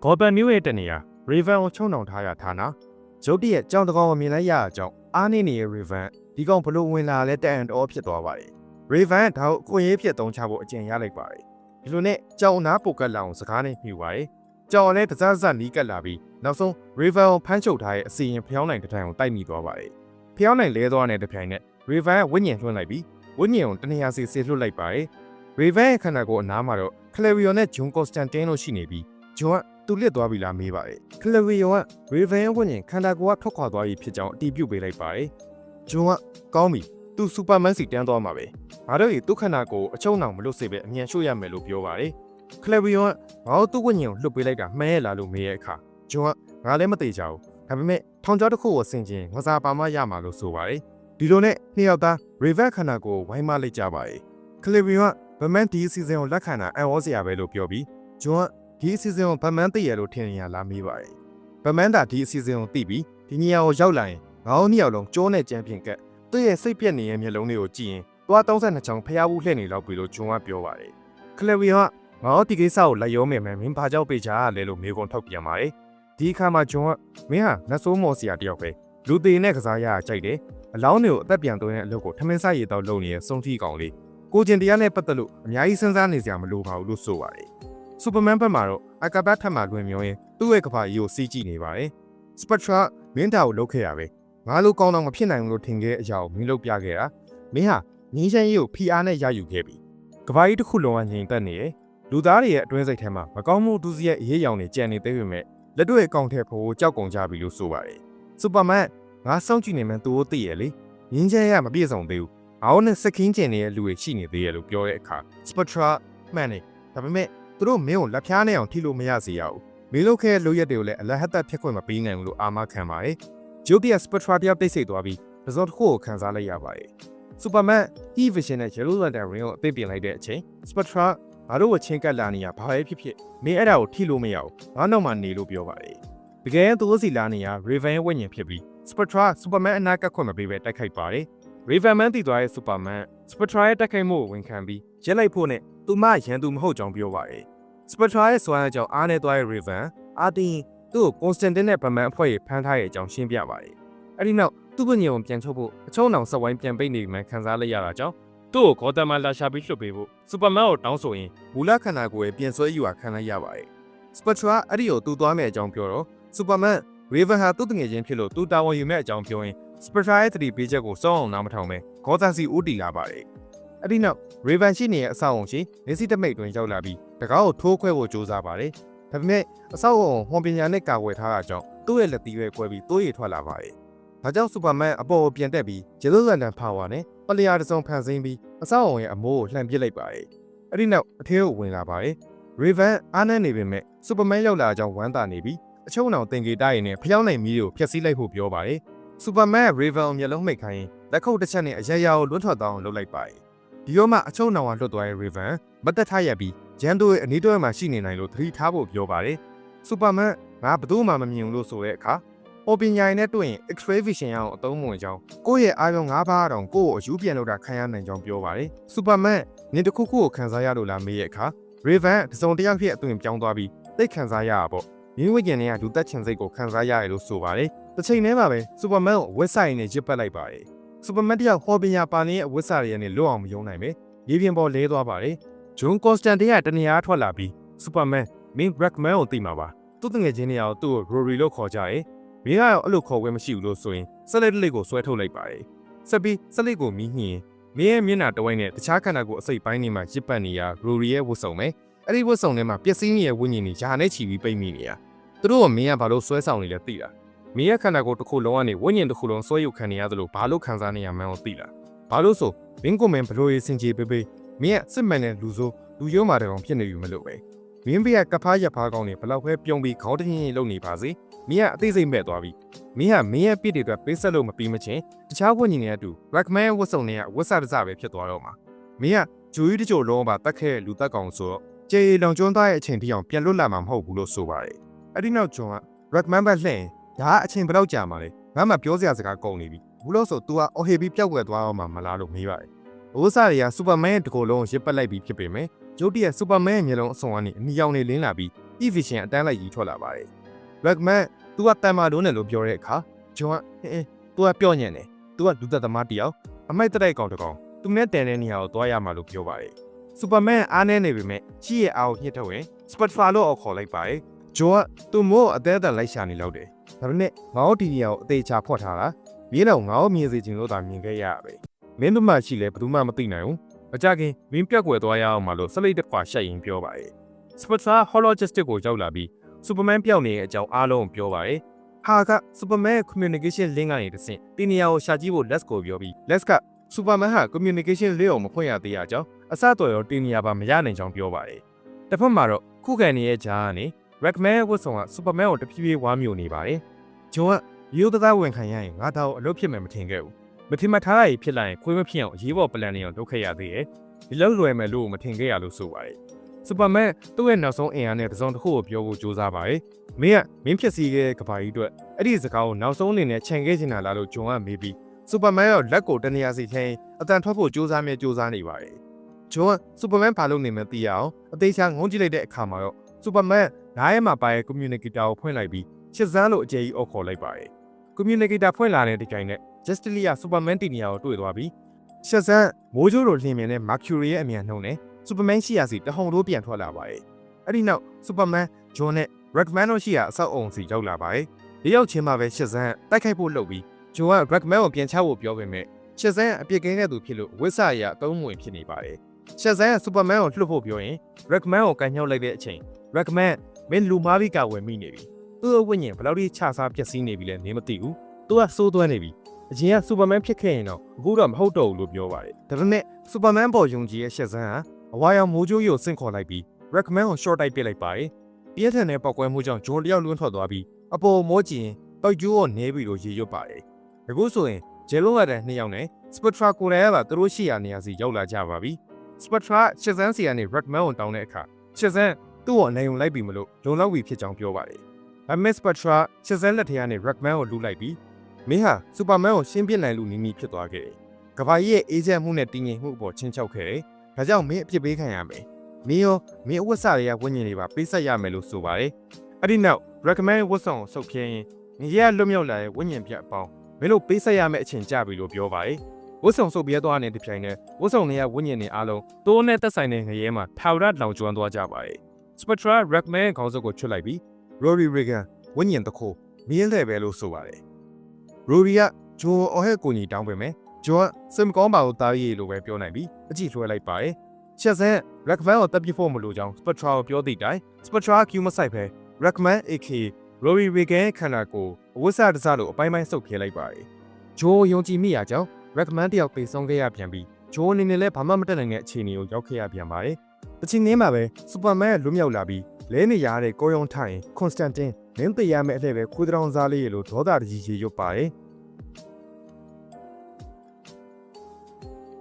ကော်ပန်မျိုးရဲ့တနေရာ Raven ကိုချုံနှောင်ထားရဌာနရုတ်တရက်ကြောင်တကောင်ကိုမြင်လိုက်ရအကြောင်းအားနေနေတဲ့ Raven ဒီကောင်ဘလို့ဝင်လာလဲတန်တော်ဖြစ်သွားပါတယ် Raven ဒါကိုအခွင့်အရေးဖြစ်သုံးချဖို့အကျင့်ရလိုက်ပါတယ်ဒီလိုနဲ့ကြောင်နားပုတ်ကတ်လာအောင်စကားနဲ့မြှူပါတယ်ကြောင်လည်းတစားစနီးကတ်လာပြီးနောက်ဆုံး Raven ကိုဖမ်းချုပ်ထားတဲ့အစီရင်ဖျောင်းနိုင်တစ်ထိုင်ကိုတိုက်မိသွားပါတယ်ဖျောင်းနိုင်လဲသွားတဲ့တစ်ပြိုင်နက် Raven ကဝိညာဉ်လွှင့်လိုက်ပြီးဝိညာဉ်ကိုတနေရာစီဆေလွှတ်လိုက်ပါတယ် Raven ရဲ့ခန္ဓာကိုယ်အနားမှာတော့ Clarion နဲ့ John Constantine တို့ရှိနေပြီး John ကသူလစ်သွားပြီလားမေးပါတယ် Clarion က Raven ရဲ့ဝိညာဉ်ခန္ဓာကိုယ်ကထွက်ခွာသွားပြီဖြစ်ကြောင်းအတည်ပြုပေးလိုက်ပါတယ် John ကကောင်းပြီသူ Superman စီတန်းသွားမှာပဲငါတို့ရေသူခန္ဓာကိုယ်အချုံနှောင်မလို့စေပဲအမြန်ရှို့ရမယ်လို့ပြောပါတယ် Clarion ကငါတို့သူ့ဝိညာဉ်ကိုလွှတ်ပေးလိုက်တာမှန်ရဲ့လားလို့မေးတဲ့အခါ John ကငါလည်းမသိကြဘူးဒါပေမဲ့ထောင်ချောက်တစ်ခုကိုဆင်ခြင်ငစားပါမရမှာလို့ဆိုပါတယ်ဒီလိုနဲ့နှစ်ယောက်သား Raven ခန္ဓာကိုယ်ဝိုင်းမလိုက်ကြပါတယ် Clarion ကဗမန်ဒီစီဇန်ကိုလက်ခံတာအံ့ဩစရာပဲလို့ပြောပြီး John ကဒီစီဇန်ကိုဗမန်သိရလို့ထင်နေရလားမေးပါတယ်ဗမန်တာဒီစီဇန်ကိုသိပြီးဒီနေရာကိုရောက်လာရင်ငါတို့နှစ်ယောက်လုံးကျိုးနဲ့ကြမ်းပြင်ကက်သူ့ရဲ့စိတ်ပြက်နေတဲ့မျက်လုံးတွေကိုကြည့်ရင်သွား32ချောင်းဖျားဘူးလှည့်နေလောက်ပြီလို့ John ကပြောပါတယ် Clarion ကငါတို့ဒီကိစ္စကိုလက်ရောမယ်မင်းဘာကြောက်ပေးချာလဲလို့မေးခွန်းထုတ်ပြန်ပါတယ်ဒီအခါမှာ John ကမင်းဟာနတ်ဆိုးမော်စရာတယောက်ပဲလူသေးနဲ့ကစားရကြိုက်တယ်အလောင်းတွေကိုအသက်ပြန်သွင်းတဲ့အလုပ်ကိုထမင်းစားရည်တော့လုပ်နေတဲ့စုံထီကောင်လေးကိုကျင်တရားနဲ့ပတ်သက်လို့အများကြီးစဉ်းစားနေစရာမလိုပါဘူးလို့ဆိုပါတယ်။ Superman ဘက်မှာတော့အကာဘတ်ထက်မှလွင်မျောရင်သူ့ရဲ့ကဘာကြီးကိုစီးကြည့်နေပါတယ်။ Spectra မင်းတာကိုလုပ်ခဲ့ရပဲ။ငါလိုကောင်းတော့မဖြစ်နိုင်ဘူးလို့ထင်ခဲ့တဲ့အရာကိုမင်းလုပ်ပြခဲ့တာ။မင်းဟာငင်းချမ်းကြီးကိုဖီအားနဲ့ရယူခဲ့ပြီ။ကဘာကြီးတစ်ခုလုံးကငြိမ်သက်နေတယ်။လူသားတွေရဲ့အတွင်းစိတ်ထဲမှာမကောင်းမှုဒုစရိုက်အရေးအယောင်တွေကြံနေသေးပေမဲ့လက်တွေ့အကောင့်ထဲဖို့ကြောက်ကုန်ကြပြီလို့ဆိုပါတယ်။ Superman ငါစောင့်ကြည့်နေမှသူတို့သိရလေ။ငင်းချမ်းရမပြည့်စုံသေးဘူး။ငါတို့နဲ့စက်ခင်းကျင်နေတဲ့လူတွေရှိနေသေးရလို့ပြောတဲ့အခါ Spectra မှန်တယ်ဒါပေမဲ့သူတို့မင်းကိုလက်ဖျားနဲ့အောင်ထိလို့မရစေရဘူးမင်းတို့ခဲလိုရက်တွေကိုလည်းအလဟတ်သက်ဖြစ်ခွင့်မပေးနိုင်ဘူးလို့အာမခံပါတယ်ဂျိုတီယာ Spectra တယောက်တိတ်ဆိတ်သွားပြီးပဇွန်တစ်ခုကိုခံစားလိုက်ရပါတယ် Superman E-Vision နဲ့ Yellow Lantern Ring ကိုအသိပြင်လိုက်တဲ့အချိန် Spectra ငါတို့ကိုချင်းကပ်လာနေရဘာပဲဖြစ်ဖြစ်မင်းအဲ့ဒါကိုထိလို့မရဘူးငါနောက်မှနေလို့ပြောပါတယ်တကယ်သူတို့စီလာနေရ Raven ရဲ့ဝိညာဉ်ဖြစ်ပြီး Spectra Superman အနာကပ်ခွင့်မပေးဘဲတိုက်ခိုက်ပါတယ် Raven Man တည်သွားတဲ့ Superman Spectra ရဲ့တိုက်ခိုက်မှုကိုဝန်ခံပြီးရက်လိုက်ဖို့နဲ့သူမရန်သူမဟုတ်ကြောင်းပြောပါတယ် Spectra ရဲ့စွမ်းအားကြောင့်အားနေသွားတဲ့ Raven အာတင်သူ့ကို Constantine နဲ့ Batman အဖွဲ့ရဲ့ဖမ်းထားတဲ့အကြောင်းရှင်းပြပါတယ်အဲ့ဒီနောက်သူ့ပညုံပြန်ချုပ်ဖို့အချုံအောင်စက်ဝိုင်းပြန်ပိတ်နေမှခံစားလိုက်ရတာကြောင့်သူ့ကိုဂေါ်တမ်မှာလာရှာပြီးလွှတ်ပေးဖို့ Superman ကိုတောင်းဆိုရင်မူလခန္ဓာကိုယ်ရဲ့ပြင်ဆွဲယူဟာခံလိုက်ရပါတယ် Spectra အဲ့ဒီကိုသူ့သွားမယ့်အကြောင်းပြောတော့ Superman Raven ဟာသူ့တငယ်ချင်းဖြစ်လို့သူတာဝန်ယူမဲ့အကြောင်းပြောရင် Spectra ရဲ့သတိပေးချက်ကိုစောင့်အောင်နားမထောင်ပဲဂေါ်တမ်စီဦးတီလာပါတယ်အဲ့ဒီနောက် Raven ရှိနေတဲ့အဆောက်အုံရှိနေစီတမိတ်တွင်ရောက်လာပြီးတကားကိုထိုးခွဲဖို့ကြိုးစားပါတယ်ဒါပေမဲ့အဆောက်အုံဟွန်ပညာနဲ့ကာကွယ်ထားတာကြောင့်သူ့ရဲ့လက်သီးပဲကွဲပြီးတိုးရထွက်လာပါတယ်ဒါကြောင့် Superman အပေါ်ကိုပြန်တက်ပြီး Yellow Lantern Power နဲ့ပလျာတစ်စုံဖန်ဆင်းပြီးအဆောက်အုံရဲ့အမိုးကိုလှန်ပစ်လိုက်ပါတယ်အဲ့ဒီနောက်အထဲကိုဝင်လာပါတယ် Raven အားနဲ့နေပေမဲ့ Superman ရောက်လာကြောင်းဝမ်းသာနေပြီးအချုံအောင်တင်ကေတိုက်ရင်နဲ့ဖျောင်းနိုင်မီးကိုဖျက်ဆီးလိုက်ဖို့ပြောပါတယ် Superman Raven ကိုမျက်လုံးမိတ်ခိုင်းရင်လက်ခုပ်တစ်ချက်နဲ့အရာရာကိုလွတ်ထွက်သွားအောင်လုပ်လိုက်ပါတယ်ဒီတော့မှအချုံနောင်ကလွတ်သွားတဲ့ Raven မတက်ထားရပြီးဂျန်တိုရဲ့အနီးတွဲမှာရှိနေနိုင်လို့သတိထားဖို့ပြောပါတယ် Superman ငါဘယ်သူမှမမြင်ဘူးလို့ဆိုတဲ့အခါဟော်ပညာရင်နဲ့တွေ့ရင် X-ray vision ရအောင်အသုံးဝင်ကြောင်းကိုယ့်ရဲ့အာရုံ၅ပါးတောင်ကိုယ့်ကိုအယူပြန်လို့တာခံရနိုင်ကြောင်းပြောပါတယ် Superman နင်တခုခုကိုခံစားရလို့လားမေးရဲ့အခါ Raven တစုံတစ်ယောက်ဖြစ်အသွင်ပြောင်းသွားပြီးသိခံစားရတာပေါ့မြင်းဝိကျင်တွေကလူသက်ချင်စိတ်ကိုခံစားရတယ်လို့ဆိုပါတယ်တစ်ချိန်တည်းမှာပဲ Superman ကိုဝက်ဆိုင်နဲ့ရစ်ပတ်လိုက်ပါတယ် Superman တယောက်ဟော်ပညာပါနေရဲ့ဝက်စာတွေနဲ့လွတ်အောင်မယုံနိုင်ပဲရေပြင်ပေါ်လဲသွားပါတယ် John Constantine ကတနေရာထွက်လာပြီး Superman မင်း Blackman ကိုသိမှာပါသူ့တငယ်ချင်းတွေအောင်သူ့ကို Rory လို့ခေါ်ကြတယ်မင်းကတော့အဲ့လိုခေါ်ခွင့်မရှိဘူးလို့ဆိုရင်ဆက်လက်လေးကိုဆွဲထုတ်လိုက်ပါတယ်ဆက်ပြီးဆက်လက်ကိုမီးညှင်မင်းရဲ့မျက်နှာတဝိုက်နဲ့တခြားခန္ဓာကိုယ်အစိတ်ပိုင်းတွေမှာရစ်ပတ်နေရ Rory ရဲ့ဝတ်စုံပဲအဲ့ဒီဝတ်စုံထဲမှာပျက်စီးနေတဲ့ဝိညာဉ်တွေယာနဲ့ချီပြီးပိတ်မိနေရသူတို့ကမင်းကဘာလို့ဆွဲဆောင်နေလဲသိလားမင်းရဲ့ခန္ဓာကိုယ်တစ်ခုလုံးကနေဝိညာဉ်တစ်ခုလုံးဆွဲယူခံနေရသလိုဘာလို့ခံစားနေရမှန်းကိုသိလားဘာလို့ဆိုမင်းကိုမင်းဘလို့ရေးစင်ကြေးပေးပေးမင်းကစစ်မှန်တဲ့လူဆိုးလူရုံးမာတဲ့ကောင်ဖြစ်နေပြီမလို့ပဲမင်းဘေးကကဖားရဖားကောင်တွေဘလောက်ပဲပြုံးပြီးခေါင်းတင်းတင်းလုံနေပါစေမင်းကအသိစိတ်မဲ့သွားပြီမင်းကမင်းရဲ့ပြစ်တွေအတွက်ပေးဆက်လို့မပြီးမချင်းတခြားဝိညာဉ်တွေအတူ Blackman ဝတ်စုံတွေကဝတ်စားတစားပဲဖြစ်သွားတော့မှာမင်းကဂျူကြီးတချို့လုံးပါတတ်ခဲ့လူတက်ကောင်ဆိုတော့ကျေလောင်ကျွန်းသားရဲ့အချိန်တိအောင်ပြန်လွတ်လာမှာမဟုတ်ဘူးလို့ဆိုပါတယ်အဲ့ဒီနောက်ကျွန်က Blackman ဘက်လှည့်ရင်ဒါကအချိန်ဘယ်တော့ကြာမှာလဲငါမှပြောစရာစကားကုန်နေပြီဘူးလို့ဆို तू ကအော်ဟေပြီးပျောက်ကွယ်သွားအောင်မှမလားလို့မေးပါတယ်ဘိုးစားတွေက Superman ရဲ့တကိုယ်လုံးကိုရစ်ပတ်လိုက်ပြီးဖြစ်ပေမဲ့ဂျိုတီရဲ့ Superman ရဲ့မျက်လုံးအစုံကနေအနီရောင်နေလင်းလာပြီး Evision အတန်းလိုက်ကြီးထွက်လာပါတယ် Redman သူကတန်မာလုံးနဲ့လို့ပြောတဲ့အခါဂျွန်ကသူကပြော့ညံ့တယ်သူကလူသက်သမားတယောက်အမိုက်တိုက်ကောင်တကောင်သူနဲ့တန်တဲ့နေရာကိုသွားရမှာလို့ပြောပါတယ်စူပါမန်အားနေနေပေမဲ့ရှိရဲ့အားကိုညှစ်ထုတ်ရင်စပတ်ဖာလို့ခေါ်လိုက်ပါတယ်ဂျွန်ကသူ့မို့အသေးအံလိုက်ရှာနေလို့တယ်ဒါပေမဲ့ငါတို့ဒီနေရာကိုအသေးချဖွက်ထားတာမင်းတော့ငါတို့မြင်စေချင်လို့သာမြင်ခဲ့ရပဲမင်းတို့မှရှိလဲဘယ်သူမှမသိနိုင်ဘူးအကြခင်မင်းပြက်ွယ်သွားရအောင်မလို့စလိတ်တစ်ခွာရှက်ရင်ပြောပါတယ်စပတ်ဖာ hologistic ကိုရောက်လာပြီးစူပါမန်ပြောင်းနေတဲ့အကြောင်းအားလုံးပြောပါတယ်ဟာကစူပါမန် communication link ကနေတဆင့်ဒီနေရာကိုရှာကြည့်ဖို့ let's ကိုပြောပြီး let's ကစူပါမန်ဟာ communication link ကိုမဖွင့်ရသေးရကြောင်းအစတော်ရောဒီနေရာပါမရနိုင်ကြောင်းပြောပါတယ်တစ်ဖက်မှာတော့ခုခံနေရဲ့ဂျာကနေ Redman ဝတ်ဆောင်ကစူပါမန်ကိုတဖြည်းဖြည်းဝါမျိုးနေပါတယ်ဂျွန်ကရိုးသားဝင်ခံရရင်ငါတော့အလုပ်ဖြစ်မယ်မထင်ခဲ့ဘူးမထင်မှထားရည်ဖြစ်လာရင်ခွေးမဖြစ်အောင်အရေးပေါ်ပလန်နေအောင်လုပ်ခဲ့ရသေးတယ်ဒီလောက်လွယ်မယ်လို့မထင်ခဲ့ရလို့ဆိုပါတယ်စူပါမန်သူ့ရဲ့နောက်ဆုံးအင်အားနဲ့တစုံတစ်ခုကိုပြောဖို့ကြိုးစားပါတယ်မင်းဖြစ်စီခဲ့တဲ့ကဘာကြီးအတွက်အဲ့ဒီစကားကိုနောက်ဆုံးအနေနဲ့ခြံခဲ့ချင်တာလားလို့ဂျွန်ကမေးပြီးစူပါမန်ရဲ့လက်ကိုတနေရာစီထိုင်အတန်ထွက်ဖို့ကြိုးစားနေပါတယ်ဂျွန်ကစူပါမန်ဘာလုပ်နေမှသိရအောင်အသေးချာငုံကြည့်လိုက်တဲ့အခါမှာတော့စူပါမန်နားရဲမှာပါရဲ့ communicator ကိုဖွင့်လိုက်ပြီးချစ်စမ်းလို့အကျေကြီးအော်ခေါ်လိုက်ပါတယ် communicator ဖွင့်လာတဲ့ဒီကြိုင်နဲ့ Justilia စူပါမန်တီနီယာကိုတွေ့သွားပြီးချစ်စမ်းမိုးချိုးလိုလှင်မြင်တဲ့ Mercury ရဲ့အမြန်နှုံနဲ့စူပါမန်ရှိရာစီတဟုန်တို့ပြန်ထွက်လာပါတယ်အဲ့ဒီနောက်စူပါမန်ဂျွန်နဲ့ Redman တို့ရှိရာအဆောက်အုံစီရောက်လာပါတယ်ဒီရောက်ချင်းမှာပဲချစ်စမ်းတိုက်ခိုက်ဖို့လုပ်ပြီးဂျွန်က Redman ကိုပြန်ချဖို့ပြောပေမဲ့ချစ်စမ်းအပြစ်ကင်းတဲ့သူဖြစ်လို့ဝစ်ဆာရအသုံးဝင်ဖြစ်နေပါတယ်ချစ်စမ်းကစူပါမန်ကိုလှုပ်ဖို့ပြောရင် Redman ကိုကန်ညှောက်လိုက်တဲ့အချိန် Redman မင်းလူမားပြီးကဝယ်မိနေပြီသူ့အဝိညာဉ်ဘယ်လောက်ထိခြားစားပျက်စီးနေပြီလဲမင်းမသိဘူးသူကစိုးသွမ်းနေပြီအရင်ကစူပါမန်ဖြစ်ခဲ့ရင်တော့အခုတော့မဟုတ်တော့ဘူးလို့ပြောပါတယ်ဒါပေမဲ့စူပါမန်ပေါ်ယုံကြည်ရဲ့ရှက်စမ်းဟာအဝါရောင်မိုးကြိုးကြီးကိုဆင့်ခေါ်လိုက်ပြီး Redman ကို short တိုက်ပစ်လိုက်ပါတယ်ပြည့်ထန်တဲ့ပောက်ကွဲမှုကြောင့်ဂျွန်တယောက်လွန်းထွက်သွားပြီးအပေါ်မောကျင်ပောက်ကျိုးကိုနဲပြီးလို့ရေရွတ်ပါတယ်အခုဆိုရင်ဂျယ်လုံးရတဲ့နှစ်ယောက်နဲ့ Spectra ကိုလည်းကသူတို့ရှိရာနေရာစီရောက်လာကြပါပြီ Spectra ရှက်စမ်းစီကနေ Redman ကိုတောင်းတဲ့အခါရှက်စမ်းသူ့ကိုအနေုံလိုက်ပြီးမလို့လုံလောက်ပြီးဖြစ်ကြောင်းပြောပါတယ်အမက် Spectra ရှက်စမ်းလက်ထဲကနေ Redman ကိုလူလိုက်ပြီးမင်းဟာစူပါမန်ကိုရှင်းပြနိုင်လို့နီးနီးဖြစ်သွားခဲ့တယ်။ကဘာကြီးရဲ့အေးချမ်းမှုနဲ့တည်ငြိမ်မှုအပေါ်ချင်းချောက်ခဲ့တယ်။ဒါကြောင့်မင်းအပြစ်ပေးခံရမယ်။မင်းအဝတ်စားတွေကဝိညာဉ်တွေပါပေးဆက်ရမယ်လို့ဆိုပါတယ်။အဲ့ဒီနောက် recommend ဝတ်ဆောင်ကိုဆုတ်ဖြင်းရင်ငရဲလွတ်မြောက်လာတဲ့ဝိညာဉ်ပြတ်အပေါင်းမင်းတို့ပေးဆက်ရမယ့်အချိန်ကြပြီလို့ပြောပါတယ်။ဝတ်ဆောင်ဆုတ်ပြဲသွားတဲ့တပြိုင်နက်ဝတ်ဆောင်တွေကဝိညာဉ်တွေအားလုံးတိုးနဲ့တက်ဆိုင်တဲ့ငရဲမှာထာဝရလောင်ကျွမ်းသွားကြပါတယ်။ Spectra recommend ခေါင်းစုပ်ကိုချွတ်လိုက်ပြီး Rory Regan ဝိညာဉ်တစ်ခုမင်းလည်းပဲလို့ဆိုပါတယ်။ Rory ကဂျိုအော်ဟက်ကိုညီတောင်းပေမဲ့ဂျိုကစင်ကောင်းပါကိုတားရည်လို့ပဲပြောနိုင်ပြီးအကြည့်လွှဲလိုက်ပါတယ်။ချက်စဲ recommend ကိုတက်ပြဖို့မလိုကြောင်း Spectra ကိုပြောသည့်တိုင် Spectra က Q မဆိုင်ပဲ recommend AK Rory Regan ခန္ဓာကိုအဝတ်စားတစားလို့အပိုင်းပိုင်းဆုပ်ဖြဲလိုက်ပါတယ်။ဂျိုယုံကြည်မိရကြောင်း recommend တယောက်ပေးဆုံးခဲ့ရပြန်ပြီးဂျိုအနေနဲ့လည်းဘာမှမတက်နိုင်တဲ့အခြေအနေကိုရောက်ခဲ့ရပြန်ပါတယ်။တချင်င်းမှာပဲ Superman ရဲ့လွတ်မြောက်လာပြီးလဲနေရတဲ့ကိုယုံထိုင် Constantine မင်းသိရမယ့်အလှည့်ပဲခွေးတောင်စားလေးရလို့ဒေါသတကြီးရေရွတ်ပါတယ်။